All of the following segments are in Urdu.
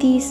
30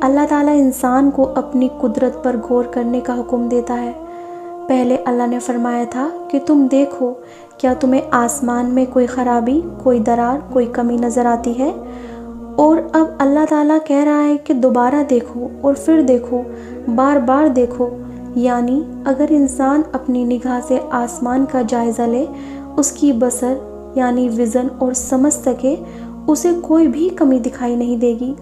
اللہ تعالیٰ انسان کو اپنی قدرت پر غور کرنے کا حکم دیتا ہے۔ پہلے اللہ نے فرمایا تھا کہ تم دیکھو کیا تمہیں آسمان میں کوئی خرابی، کوئی درار، کوئی کمی نظر آتی ہے؟ اور اب اللہ تعالیٰ کہہ رہا ہے کہ دوبارہ دیکھو اور پھر دیکھو، بار بار دیکھو۔ یعنی اگر انسان اپنی نگاہ سے آسمان کا جائزہ لے، اس کی بصر یعنی ویژن اور سمجھ سکے، اسے کوئی بھی کمی دکھائی نہیں دے گی۔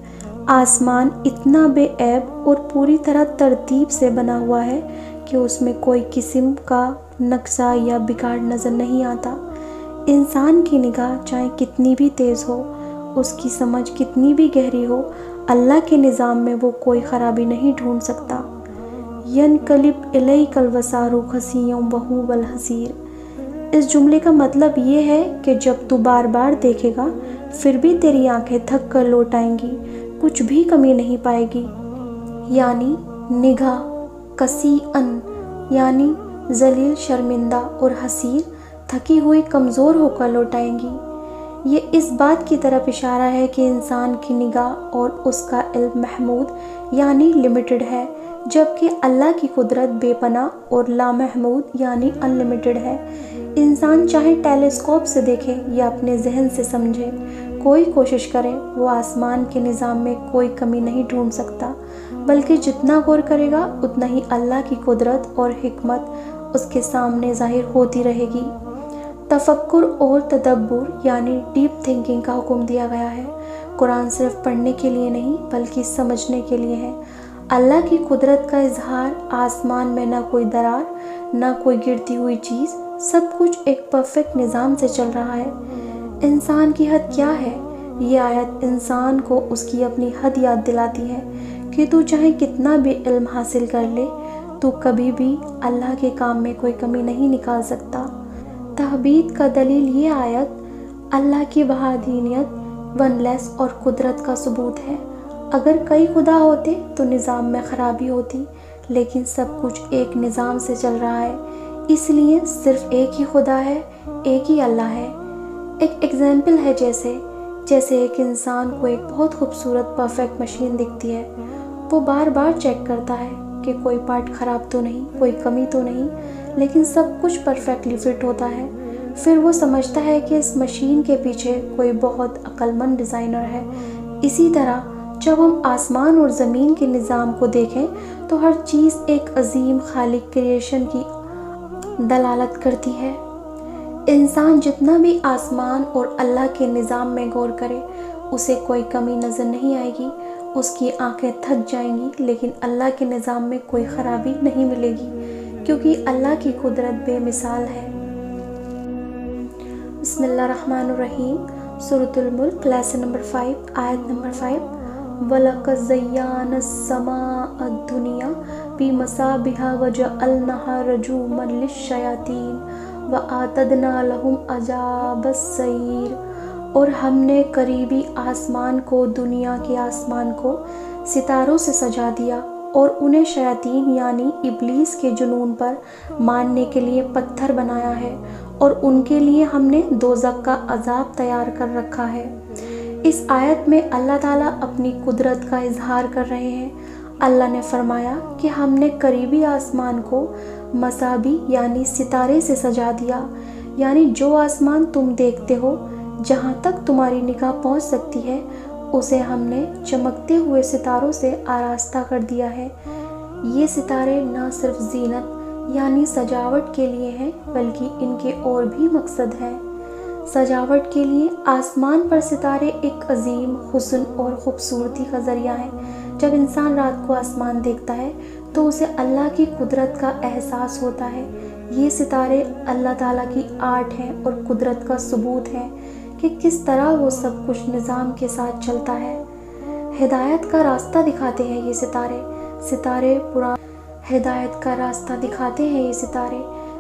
آسمان اتنا بے عیب اور پوری طرح ترتیب سے بنا ہوا ہے کہ اس میں کوئی قسم کا نقصہ یا بگاڑ نظر نہیں آتا۔ انسان کی نگاہ چاہے کتنی بھی تیز ہو، اس کی سمجھ کتنی بھی گہری ہو، اللہ کے نظام میں وہ کوئی خرابی نہیں ڈھونڈ سکتا۔ يَنْقَلِبْ إِلَيْكَ الْبَصَارُ خَسِيًّا وَهُوَ الْحَسِيرُ۔ اس جملے کا مطلب یہ ہے کہ جب تو بار بار دیکھے گا پھر بھی تیری آنکھیں تھک کر لوٹ آئیں گی، کچھ بھی کمی نہیں پائے گی۔ یعنی نگاہ، قَسِيًّا یعنی ذلیل، شرمندہ، اور حسیر تھکی ہوئی، کمزور ہو کر لوٹ آئیں گی۔ یہ اس بات کی طرف اشارہ ہے کہ انسان کی نگاہ اور اس کا علم محدود یعنی لمیٹڈ ہے، جبکہ اللہ کی قدرت بے پناہ اور لامحدود یعنی ان لمیٹڈ ہے۔ انسان چاہے ٹیلیسکوپ سے دیکھے یا اپنے ذہن سے سمجھے، کوئی کوشش کرے، وہ آسمان کے نظام میں کوئی کمی نہیں ڈھونڈ سکتا، بلکہ جتنا غور کرے گا اتنا ہی اللہ کی قدرت اور حکمت اس کے سامنے ظاہر ہوتی رہے گی۔ تفکر اور تدبر یعنی ڈیپ تھنکنگ کا حکم دیا گیا ہے۔ قرآن صرف پڑھنے کے لیے نہیں بلکہ سمجھنے کے لیے ہے۔ اللہ کی قدرت کا اظہار، آسمان میں نہ کوئی درار، نہ کوئی گرتی ہوئی چیز، سب کچھ ایک پرفیکٹ نظام سے چل رہا ہے۔ انسان کی حد کیا ہے؟ یہ آیت انسان کو اس کی اپنی حد یاد دلاتی ہے کہ تو چاہے کتنا بھی علم حاصل کر لے، تو کبھی بھی اللہ کے کام میں کوئی کمی نہیں نکال سکتا۔ تحبیت کا دلیل یہ آیت اللہ کی وحدانیت، ون لیس اور قدرت کا ثبوت ہے۔ اگر کئی خدا ہوتے تو نظام میں خرابی ہوتی، لیکن سب کچھ ایک نظام سے چل رہا ہے، اس لیے صرف ایک ہی خدا ہے، ایک ہی اللہ ہے۔ ایک ایگزامپل ہے جیسے ایک انسان کو ایک بہت خوبصورت پرفیکٹ مشین دکھتی ہے، وہ بار بار چیک کرتا ہے کہ کوئی پارٹ خراب تو نہیں، کوئی کمی تو نہیں، لیکن سب کچھ پرفیکٹلی فٹ ہوتا ہے۔ پھر وہ سمجھتا ہے کہ اس مشین کے پیچھے کوئی بہت عقل مند ڈیزائنر ہے۔ اسی طرح جب ہم آسمان اور زمین کے نظام کو دیکھیں تو ہر چیز ایک عظیم خالق کریشن کی دلالت کرتی ہے۔ انسان جتنا بھی آسمان اور اللہ کے نظام میں غور کرے، اسے کوئی کمی نظر نہیں آئے گی، اس کی آنکھیں تھک جائیں گی، لیکن اللہ کے نظام میں کوئی خرابی نہیں ملے گی، کیونکہ اللہ کی قدرت بے مثال ہے۔ بسم اللہ الرحمن الرحیم۔ سورۃ الملک، لیسن نمبر 5، آیت نمبر 5۔ وَلَقَدْ زَيَّنَّا السَّمَاءَ الدُّنْيَا بِمَصَابِيحَ وَجَعَلْنَاهَا رُجُومًا لِلشَّيَاطِينِ وَأَعْتَدْنَا لَهُمْ عَذَابَ السَّعِيرِ۔ اور ہم نے قریبی آسمان کو، دنیا کے آسمان کو ستاروں سے سجا دیا، اور انہیں شیاطین یعنی ابلیس کے جنون پر مارنے کے لیے پتھر بنایا ہے، اور ان کے لیے ہم نے دوزخ کا عذاب تیار کر رکھا ہے۔ اس آیت میں اللہ تعالیٰ اپنی قدرت کا اظہار کر رہے ہیں۔ اللہ نے فرمایا کہ ہم نے قریبی آسمان کو مصابیح یعنی ستارے سے سجا دیا، یعنی جو آسمان تم دیکھتے ہو، جہاں تک تمہاری نگاہ پہنچ سکتی ہے، اسے ہم نے چمکتے ہوئے ستاروں سے آراستہ کر دیا ہے۔ یہ ستارے نہ صرف زینت یعنی سجاوٹ کے لیے ہیں، بلکہ ان کے اور بھی مقصد ہیں۔ سجاوٹ کے لیے آسمان پر ستارے ایک عظیم حسن اور خوبصورتی کا ذریعہ ہیں۔ جب انسان رات کو آسمان دیکھتا ہے تو اسے اللہ کی قدرت کا احساس ہوتا ہے۔ یہ ستارے اللہ تعالیٰ کی آرٹ ہیں اور قدرت کا ثبوت ہے کہ کس طرح وہ سب کچھ نظام کے ساتھ چلتا ہے۔ ہدایت کا راستہ دکھاتے ہیں یہ ستارے ہدایت کا راستہ دکھاتے ہیں یہ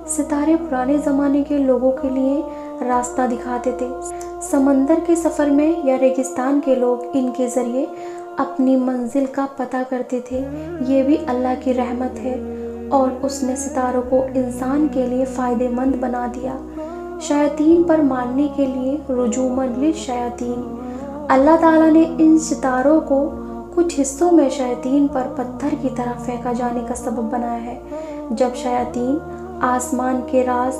ستارے پرانے زمانے کے لوگوں کے لیے راستہ دکھاتے تھے۔ سمندر کے سفر میں یا ریگستان کے لوگ ان کے ذریعے اپنی منزل کا پتہ کرتے تھے۔ یہ بھی اللہ کی رحمت ہے، اور اس نے ستاروں کو انسان کے لیے فائدہ مند بنا دیا۔ شیاطین پر مارنے کے لیے رجومًا للشیاطین، اللہ تعالیٰ نے ان ستاروں کو کچھ حصوں میں شیاطین پر پتھر کی طرح پھینکا جانے کا سبب بنایا ہے۔ جب شیاطین آسمان کے راز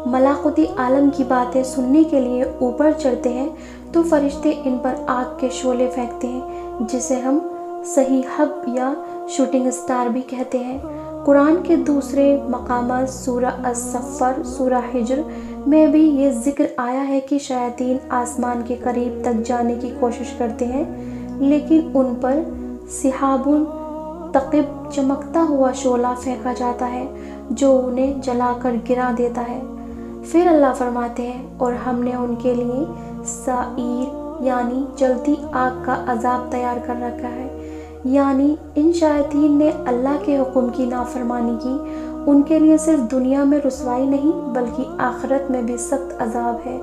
ملاکوتی عالم کی باتیں سننے کے لیے اوپر چڑھتے ہیں تو فرشتے ان پر آگ کے شعلے پھینکتے ہیں، جسے ہم صحیحب یا شوٹنگ سٹار بھی کہتے ہیں۔ قرآن کے دوسرے مقامات سورہ الصفر، سورہ ہجر میں بھی یہ ذکر آیا ہے کہ شیاطین آسمان کے قریب تک جانے کی کوشش کرتے ہیں، لیکن ان پر سحاب ثقب چمکتا ہوا شعلہ پھینکا جاتا ہے جو انہیں جلا کر گرا دیتا ہے۔ پھر اللہ فرماتے ہیں، اور ہم نے ان کے لیے سعیر یعنی جلتی آگ کا عذاب تیار کر رکھا ہے۔ یعنی ان شیاطین نے اللہ کے حکم کی نافرمانی کی، ان کے لیے صرف دنیا میں رسوائی نہیں بلکہ آخرت میں بھی سخت عذاب ہے۔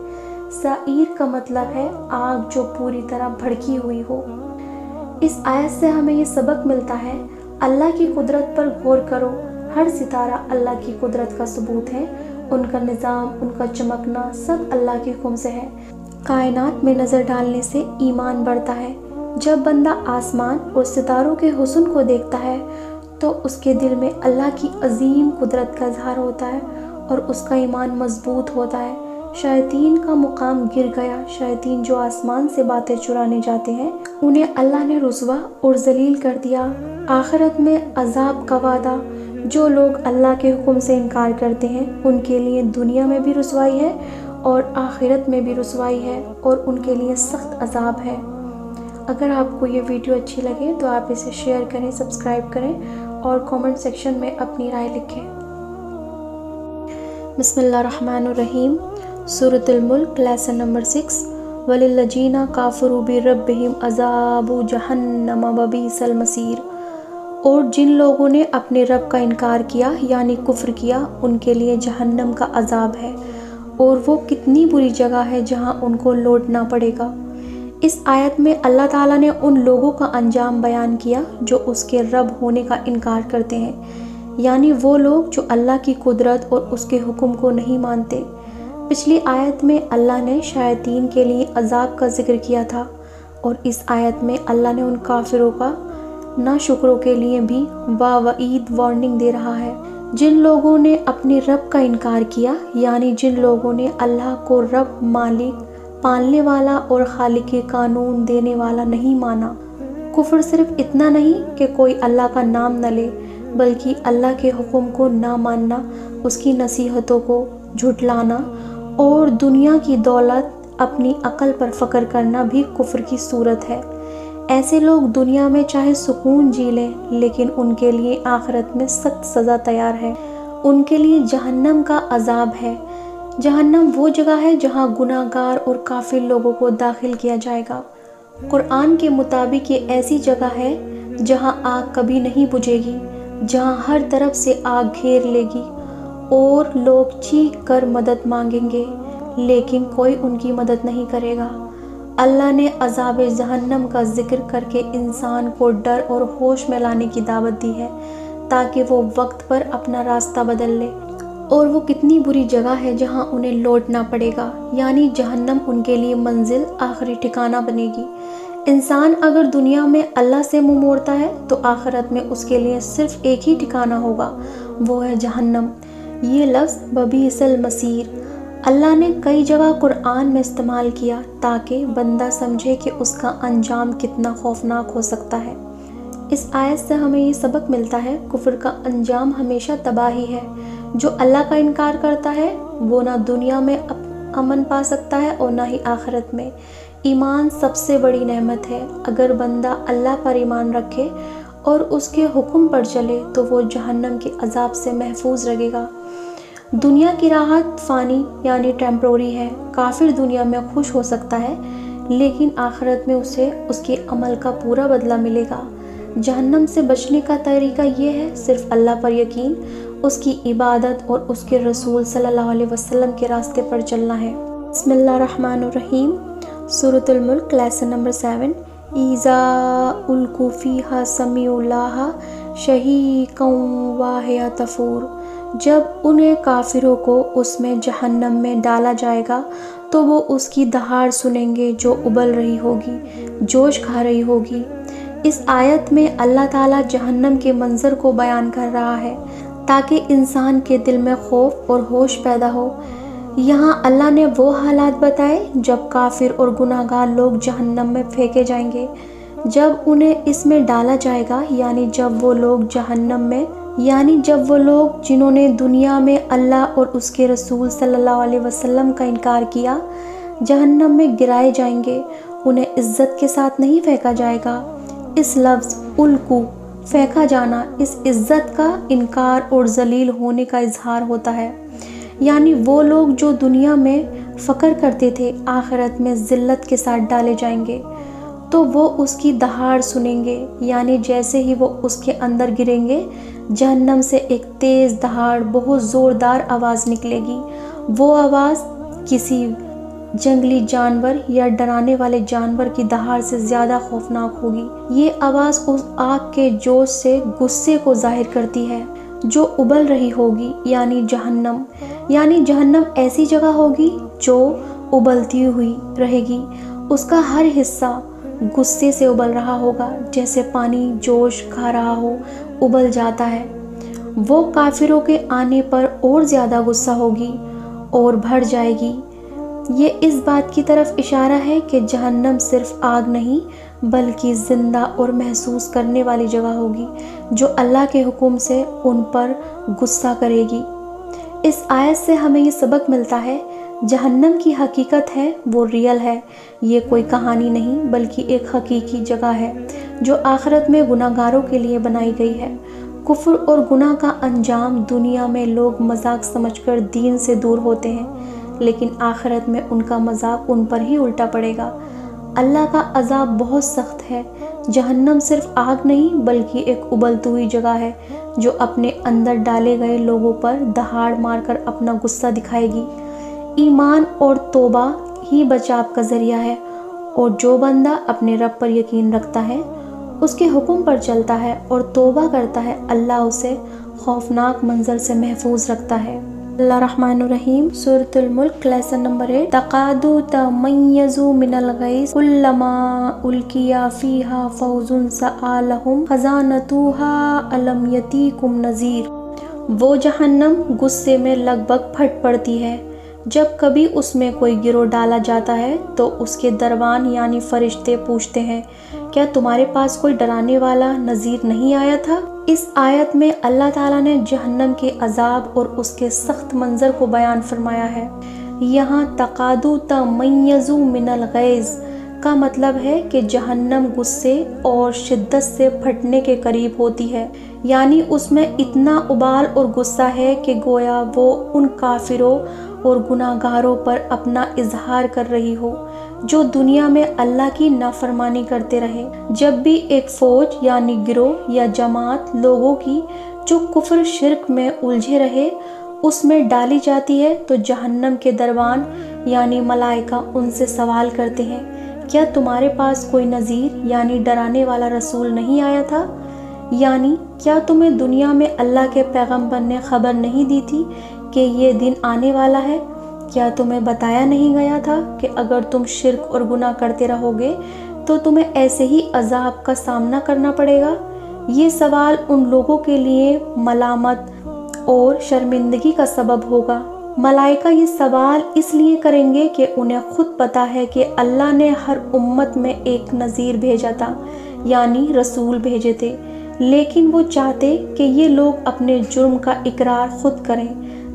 سعیر کا مطلب ہے آگ جو پوری طرح بھڑکی ہوئی ہو۔ اس آیت سے ہمیں یہ سبق ملتا ہے، اللہ کی قدرت پر غور کرو۔ ہر ستارہ اللہ کی قدرت کا ثبوت ہے، ان کا نظام، ان کا چمکنا سب اللہ کے حکم سے ہے۔ کائنات میں نظر ڈالنے سے ایمان بڑھتا ہے۔ جب بندہ آسمان اور ستاروں کے حسن کو دیکھتا ہے تو اس کے دل میں اللہ کی عظیم قدرت کا اظہار ہوتا ہے اور اس کا ایمان مضبوط ہوتا ہے۔ شیاطین کا مقام گر گیا۔ شیاطین جو آسمان سے باتیں چرانے جاتے ہیں انہیں اللہ نے رسوا اور ذلیل کر دیا۔ آخرت میں عذاب کا وعدہ۔ جو لوگ اللہ کے حکم سے انکار کرتے ہیں ان کے لیے دنیا میں بھی رسوائی ہے اور آخرت میں بھی رسوائی ہے اور ان کے لیے سخت عذاب ہے۔ اگر آپ کو یہ ویڈیو اچھی لگے تو آپ اسے شیئر کریں، سبسکرائب کریں اور کامنٹ سیکشن میں اپنی رائے لکھیں۔ بسم اللہ الرحمن الرحیم۔ سورۃ الملک، لیسن نمبر 6۔ وَلِلَّذِينَ كَفَرُوا بِرَبِّهِمْ عَذَابُ جَهَنَّمَ وَبِئْسَ الْمَصِيرُ۔ اور جن لوگوں نے اپنے رب کا انکار کیا یعنی کفر کیا، ان کے لیے جہنم کا عذاب ہے اور وہ کتنی بری جگہ ہے جہاں ان کو لوٹنا پڑے گا۔ اس آیت میں اللہ تعالیٰ نے ان لوگوں کا انجام بیان کیا جو اس کے رب ہونے کا انکار کرتے ہیں، یعنی وہ لوگ جو اللہ کی قدرت اور اس کے حکم کو نہیں مانتے۔ پچھلی آیت میں اللہ نے شیاطین کے لیے عذاب کا ذکر کیا تھا اور اس آیت میں اللہ نے ان کافروں کا ناشکروں کے لیے بھی وعید وارننگ دے رہا ہے۔ جن لوگوں نے اپنے رب کا انکار کیا یعنی جن لوگوں نے اللہ کو رب، مالک، پالنے والا اور خالق قانون دینے والا نہیں مانا۔ کفر صرف اتنا نہیں کہ کوئی اللہ کا نام نہ لے بلکہ اللہ کے حکم کو نہ ماننا، اس کی نصیحتوں کو جھٹلانا اور دنیا کی دولت، اپنی عقل پر فخر کرنا بھی کفر کی صورت ہے۔ ایسے لوگ دنیا میں چاہے سکون جی لیں لیکن ان کے لیے آخرت میں سخت سزا تیار ہے۔ ان کے لیے جہنم کا عذاب ہے۔ جہنم وہ جگہ ہے جہاں گناہ گار اور کافر لوگوں کو داخل کیا جائے گا۔ قرآن کے مطابق یہ ایسی جگہ ہے جہاں آگ کبھی نہیں بجھے گی، جہاں ہر طرف سے آگ گھیر لے گی اور لوگ چیخ کر مدد مانگیں گے لیکن کوئی ان کی مدد نہیں کرے گا۔ اللہ نے عذاب جہنم کا ذکر کر کے انسان کو ڈر اور ہوش میں لانے کی دعوت دی ہے تاکہ وہ وقت پر اپنا راستہ بدل لے۔ اور وہ کتنی بری جگہ ہے جہاں انہیں لوٹنا پڑے گا، یعنی جہنم ان کے لیے منزل، آخری ٹھکانہ بنے گی۔ انسان اگر دنیا میں اللہ سے منہ موڑتا ہے تو آخرت میں اس کے لیے صرف ایک ہی ٹھکانہ ہوگا، وہ ہے جہنم۔ یہ لفظ وَبِئْسَ الْمَصِيرُ اللہ نے کئی جگہ قرآن میں استعمال کیا تاکہ بندہ سمجھے کہ اس کا انجام کتنا خوفناک ہو سکتا ہے۔ اس آیت سے ہمیں یہ سبق ملتا ہے، کفر کا انجام ہمیشہ تباہی ہے۔ جو اللہ کا انکار کرتا ہے وہ نہ دنیا میں امن پا سکتا ہے اور نہ ہی آخرت میں۔ ایمان سب سے بڑی نعمت ہے۔ اگر بندہ اللہ پر ایمان رکھے اور اس کے حکم پر چلے تو وہ جہنم کے عذاب سے محفوظ رہے گا۔ دنیا کی راحت فانی یعنی ٹیمپروری ہے۔ کافر دنیا میں خوش ہو سکتا ہے لیکن آخرت میں اسے اس کے عمل کا پورا بدلہ ملے گا۔ جہنم سے بچنے کا طریقہ یہ ہے، صرف اللہ پر یقین، اس کی عبادت اور اس کے رسول صلی اللہ علیہ وسلم کے راستے پر چلنا ہے۔ بسم اللہ الرحمن الرحیم۔ سورۃ الملک، لیسن نمبر 7۔ اِذَا أُلْقُوا فِيهَا سَمِعُوا لَهَا شَهِيقًا وَهِيَ تَفُورُ جب انہیں کافروں کو اس میں جہنم میں ڈالا جائے گا تو وہ اس کی دہاڑ سنیں گے جو ابل رہی ہوگی، جوش کھا رہی ہوگی۔ اس آیت میں اللہ تعالیٰ جہنم کے منظر کو بیان کر رہا ہے تاکہ انسان کے دل میں خوف اور ہوش پیدا ہو۔ یہاں اللہ نے وہ حالات بتائے جب کافر اور گناہگار لوگ جہنم میں پھینکے جائیں گے، جب انہیں اس میں ڈالا جائے گا، یعنی جب وہ لوگ جنہوں نے دنیا میں اللہ اور اس کے رسول صلی اللہ علیہ وسلم کا انکار کیا جہنم میں گرائے جائیں گے، انہیں عزت کے ساتھ نہیں پھینکا جائے گا۔ اس لفظ القو، پھینکا جانا، اس عزت کا انکار اور ذلیل ہونے کا اظہار ہوتا ہے، یعنی وہ لوگ جو دنیا میں فخر کرتے تھے آخرت میں ذلت کے ساتھ ڈالے جائیں گے تو وہ اس کی دہاڑ سنیں گے، یعنی جیسے ہی وہ اس کے اندر گریں گے جہنم سے ایک تیز دہاڑ بہت زوردار آواز نکلے گی۔ وہ آواز کسی جنگلی جانور یا ڈرانے والے جانور کی دہاڑ سے زیادہ خوفناک ہوگی۔ یہ آواز اس آگ کے جوش سے غصے کو ظاہر کرتی ہے جو ابل رہی ہوگی، یعنی جہنم ایسی جگہ ہوگی جو ابلتی ہوئی رہے گی، اس کا ہر حصہ غصے سے ابل رہا ہوگا، جیسے پانی جوش کھا رہا ہو ابل جاتا ہے۔ وہ کافروں کے آنے پر اور زیادہ غصہ ہوگی اور بڑھ جائے گی۔ یہ اس بات کی طرف اشارہ ہے کہ جہنم صرف آگ نہیں بلکہ زندہ اور محسوس کرنے والی جگہ ہوگی جو اللہ کے حکم سے ان پر غصہ کرے گی۔ اس آیت سے ہمیں یہ سبق ملتا ہے، جہنم کی حقیقت ہے، وہ ریئل ہے، یہ کوئی کہانی نہیں بلکہ ایک حقیقی جگہ ہے جو آخرت میں گناہگاروں کے لیے بنائی گئی ہے۔ کفر اور گناہ کا انجام دنیا میں لوگ مذاق سمجھ کر دین سے دور ہوتے ہیں، لیکن آخرت میں ان کا مذاق ان پر ہی الٹا پڑے گا۔ اللہ کا عذاب بہت سخت ہے۔ جہنم صرف آگ نہیں بلکہ ایک ابلتی ہوئی جگہ ہے جو اپنے اندر ڈالے گئے لوگوں پر دہاڑ مار کر اپنا غصہ دکھائے گی۔ ایمان اور توبہ ہی بچاؤ کا ذریعہ ہے، اور جو بندہ اپنے رب پر یقین رکھتا ہے، اس کے حکم پر چلتا ہے اور توبہ کرتا ہے، اللہ اسے خوفناک منظر سے محفوظ رکھتا ہے۔ اللہ الرحمن الرحیم، سورۃ الملک، لیسن نمبر 8۔ تقاد تمیز من الغیظ کلما القی فیہا فوج سألہم خزانتها الم یأتیکم نذیر۔ وہ جہنم غصے میں لگ بھگ پھٹ پڑتی ہے جب کبھی اس میں کوئی گروہ ڈالا جاتا ہے تو اس کے دربان یعنی فرشتے پوچھتے ہیں، کیا تمہارے پاس کوئی ڈرانے والا نذیر نہیں آیا تھا؟ اس آیت میں اللہ تعالیٰ نے جہنم کے عذاب اور اس کے سخت منظر کو بیان فرمایا ہے۔ یہاں تقادو تمیز من الغیظ کا مطلب ہے کہ جہنم غصے اور شدت سے پھٹنے کے قریب ہوتی ہے، یعنی اس میں اتنا ابال اور غصہ ہے کہ گویا وہ ان کافروں اور گناہگاروں پر اپنا اظہار کر رہی ہو جو دنیا میں اللہ کی نافرمانی کرتے رہے۔ جب بھی ایک فوج یعنی گروہ یا جماعت لوگوں کی جو کفر شرک میں الجھے رہے اس میں ڈالی جاتی ہے تو جہنم کے دربان یعنی ملائکہ ان سے سوال کرتے ہیں، کیا تمہارے پاس کوئی نذیر یعنی ڈرانے والا رسول نہیں آیا تھا؟ یعنی کیا تمہیں دنیا میں اللہ کے پیغمبر نے خبر نہیں دی تھی کہ یہ دن آنے والا ہے؟ کیا تمہیں بتایا نہیں گیا تھا کہ اگر تم شرک اور گناہ کرتے رہو گے تو تمہیں ایسے ہی عذاب کا سامنا کرنا پڑے گا؟ یہ سوال ان لوگوں کے لیے ملامت اور شرمندگی کا سبب ہوگا۔ ملائکہ یہ سوال اس لیے کریں گے کہ انہیں خود پتہ ہے کہ اللہ نے ہر امت میں ایک نذیر بھیجا تھا، یعنی رسول بھیجے تھے، لیکن وہ چاہتے کہ یہ لوگ اپنے جرم کا اقرار خود کریں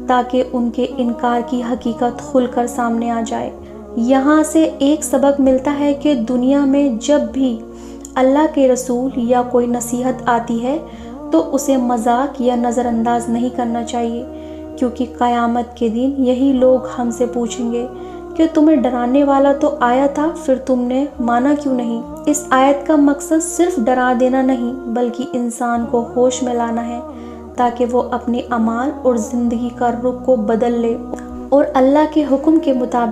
تاکہ ان کے انکار کی حقیقت کھل کر سامنے آ جائے۔ یہاں سے ایک سبق ملتا ہے کہ دنیا میں جب بھی اللہ کے رسول یا کوئی نصیحت آتی ہے تو اسے مذاق یا نظر انداز نہیں کرنا چاہیے، کیونکہ قیامت کے دن یہی لوگ ہم سے پوچھیں گے کہ تمہیں ڈرانے والا تو آیا تھا، پھر تم نے مانا کیوں نہیں؟ اس آیت کا مقصد صرف ڈرا دینا نہیں بلکہ انسان کو ہوش میں لانا ہے تاکہ وہ اپنے اعمال اور زندگی کا رخ کو بدل لے اور اللہ کے حکم کے مطابق